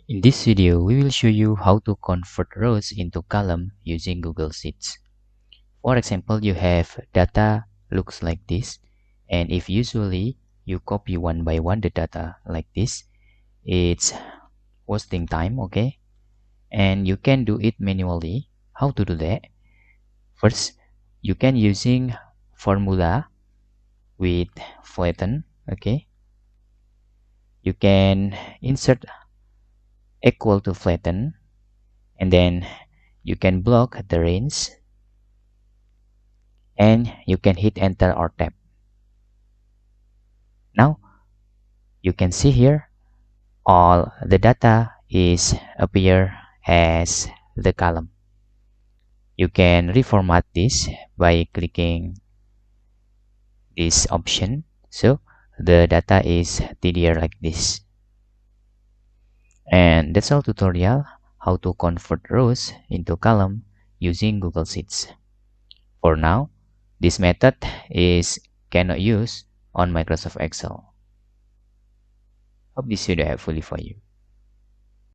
In this video, we will show you how to convert rows into column using Google Sheets. For example, you have data looks like this, and if usually you copy one by one the data like this, it's wasting time, okay? And you can do it manually. How to do that? First, you can using formula with flatten, okay? You can insert equal to flatten, and then you can block the range, and you can hit enter or tab. Now you can see here all the data is appear as the column. You can reformat this by clicking this option, so the data is TDR like this. And that's all tutorial how to convert rows into column using Google Sheets. For now, this method is cannot use on Microsoft Excel. Hope this video helpful for you.